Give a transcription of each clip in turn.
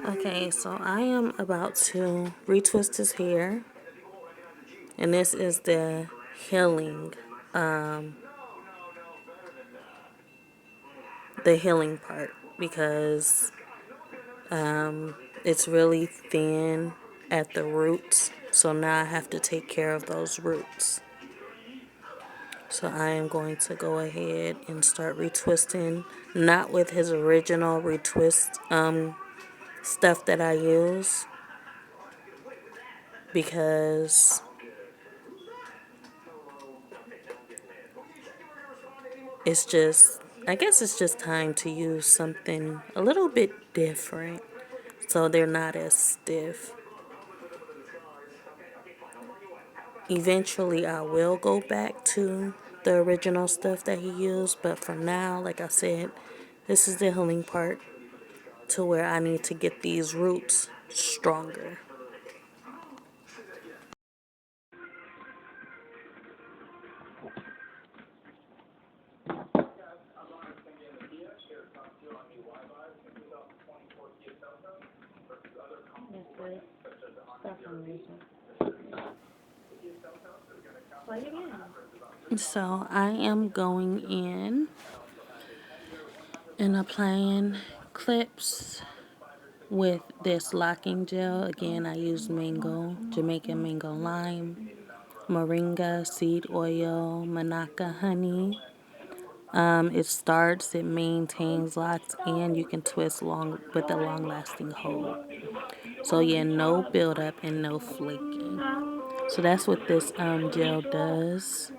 Okay, so I am about to retwist his hair, and this is the healing, um, the healing part because it's really thin at the roots. So now I have to take care of those roots. So I am going to go ahead and start retwisting, not with his original retwist stuff that I use, because it's just, I guess it's just time to use something a little bit different so they're not as stiff. Eventually, I will go back to the original stuff that he used, but for now, like I said, this is the healing part to where I need to get these roots stronger. So I am going in and applying clips with this locking gel. Again, I use mango, Jamaican mango lime, moringa seed oil, manuka honey. It starts, it maintains, locks, and you can twist long with a long-lasting hold. So yeah, no buildup and no flaking. So that's what this gel does.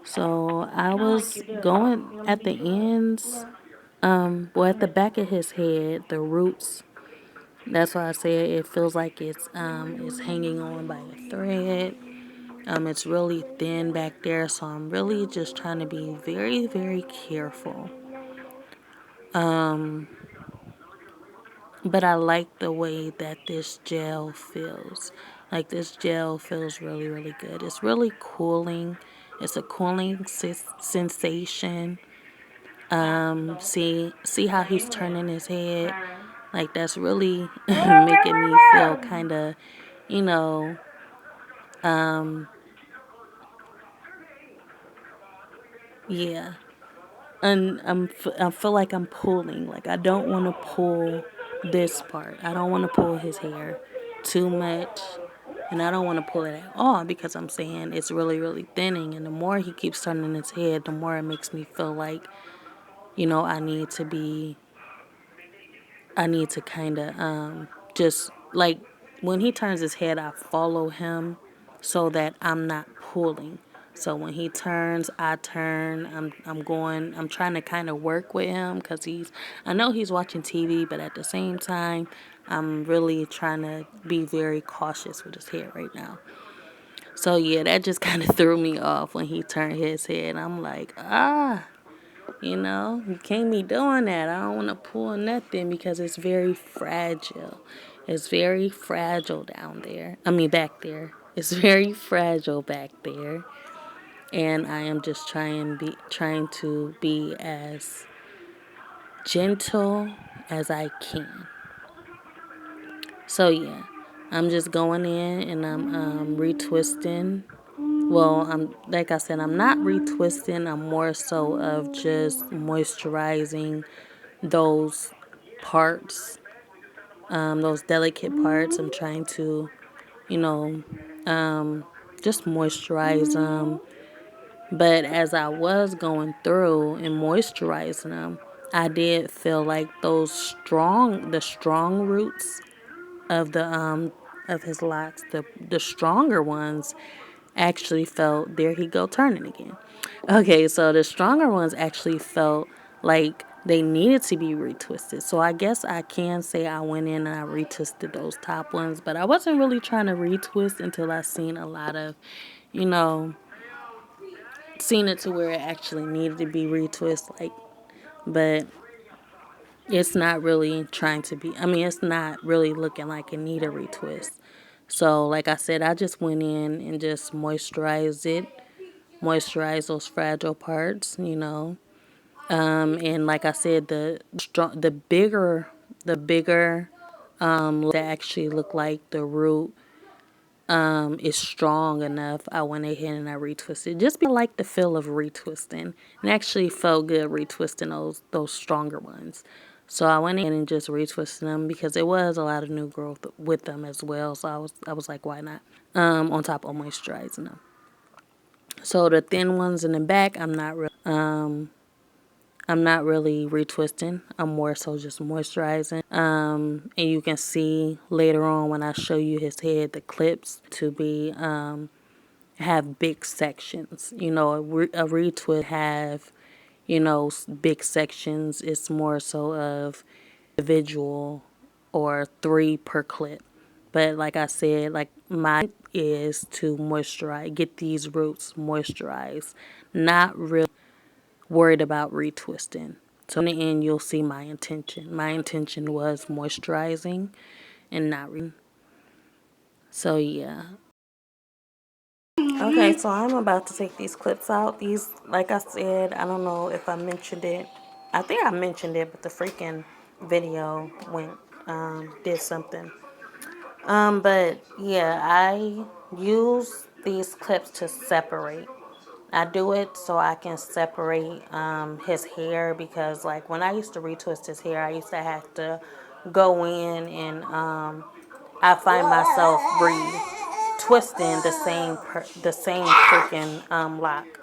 So I was going at the ends, well, at the back of his head, the roots. That's why I say it feels like it's hanging on by a thread. It's really thin back there, so I'm really just trying to be very, very careful. But I like the way that this gel feels. Like, this gel feels really, really good. It's really cooling. It's a cooling sensation. See how he's turning his head. Like, that's really making me feel kind of, you know, yeah. And I feel like I'm pulling. Like, I don't want to pull this part. I don't want to pull his hair too much. And I don't want to pull it at all because I'm saying it's really, really thinning. And the more he keeps turning his head, the more it makes me feel like, I need to kind of just like when he turns his head, I follow him so that I'm not pulling. So when he turns, I turn. I'm trying to kind of work with him because I know he's watching TV, but at the same time, I'm really trying to be very cautious with his hair right now. So yeah, that just kind of threw me off when he turned his head. I'm like, you can't be doing that. I don't want to pull nothing because it's very fragile. It's very fragile down there. I mean, back there. It's very fragile back there. And I am just trying to be as gentle as I can. So yeah, I'm just going in and I'm retwisting. Well, I'm like I said, I'm not retwisting. I'm more so of just moisturizing those parts, those delicate parts. I'm trying to, you know, just moisturize them. But as I was going through and moisturizing them, I did feel like the strong roots of his locks, the stronger ones actually felt, there he go turning again. Okay, so the stronger ones actually felt like they needed to be retwisted. So I guess I can say I went in and I retwisted those top ones, but I wasn't really trying to retwist until I seen a lot of, you know, seen it to where it actually needed to be retwisted. Like, but it's not really trying to be. I mean, it's not really looking like it need a retwist. So, like I said, I just went in and just moisturize those fragile parts, and like I said, the bigger that actually look like the root is strong enough, I went ahead and I retwisted. Just because I like the feel of retwisting. And actually felt good retwisting those stronger ones. So I went in and just retwisted them because there was a lot of new growth with them as well. So I was like, why not? On top of moisturizing them. So the thin ones in the back, I'm not really retwisting. I'm more so just moisturizing. And you can see later on when I show you his head, the clips to be have big sections. You know, a retwist have, you know, big sections. It's more so of individual or 3 per clip. But like I said, like my is to moisturize, get these roots moisturized, not really worried about retwisting. So in the end, you'll see my intention. My intention was moisturizing and not so yeah. Okay, so I'm about to take these clips out. These, like I said, I don't know if I mentioned it. I think I mentioned it, but the freaking video did something. But yeah, I use these clips to separate. I do it so I can separate his hair because, like, when I used to retwist his hair, I used to have to go in and I find myself twisting the same freaking lock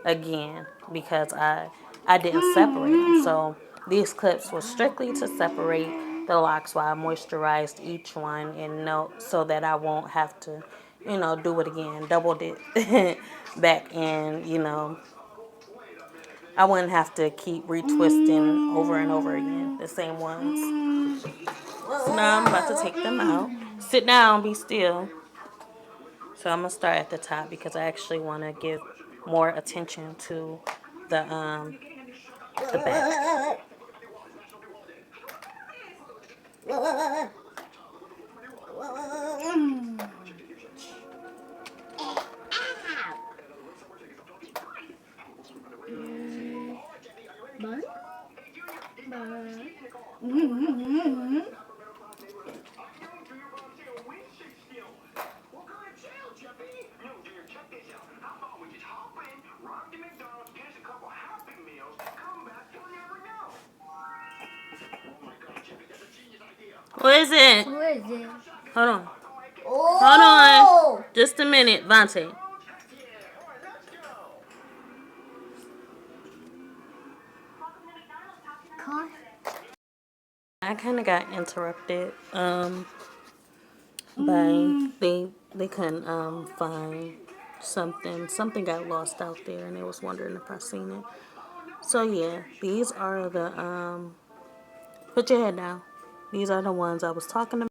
again because I didn't separate them. So these clips were strictly to separate the locks while I moisturized each one and know so that I won't have to, you know, do it again, double dip back in, you know. I wouldn't have to keep retwisting over and over again, the same ones. So now I'm about to take them out. Sit down, be still. So I'm gonna start at the top because I actually want to give more attention to the back. What is it? What is it? Hold on. Oh! Hold on. Just a minute, Vontae. I kind of got interrupted by they couldn't find something got lost out there and they was wondering if I seen it. So yeah, these are the put your head down. These are the ones I was talking about.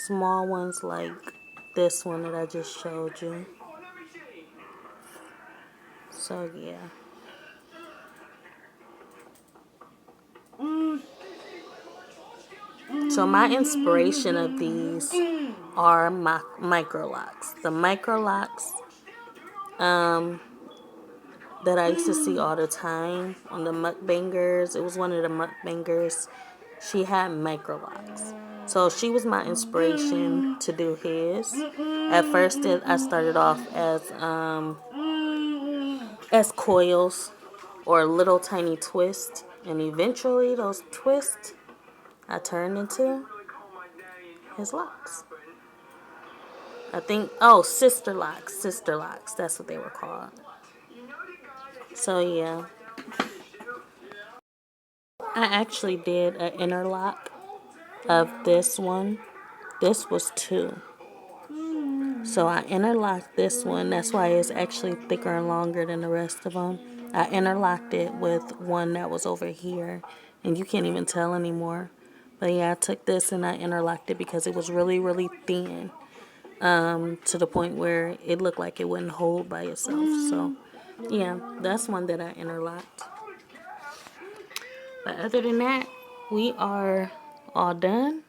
Small ones like this one that I just showed you. So yeah. So my inspiration of these are my micro locks. The micro locks that I used to see all the time on the mukbangers. It was one of the mukbangers. She had micro locks. So she was my inspiration to do his. At first I started off as coils or little tiny twists, and eventually those twists I turned into his locks. I think, oh, sister locks, that's what they were called. So yeah, I actually did an interlock of this one. This was 2. So I interlocked this one. That's why it's actually thicker and longer than the rest of them. I interlocked it with one that was over here, and you can't even tell anymore. But yeah, I took this and I interlocked it because it was really, really thin, to the point where it looked like it wouldn't hold by itself. So yeah, that's one that I interlocked. But other than that, we are all done.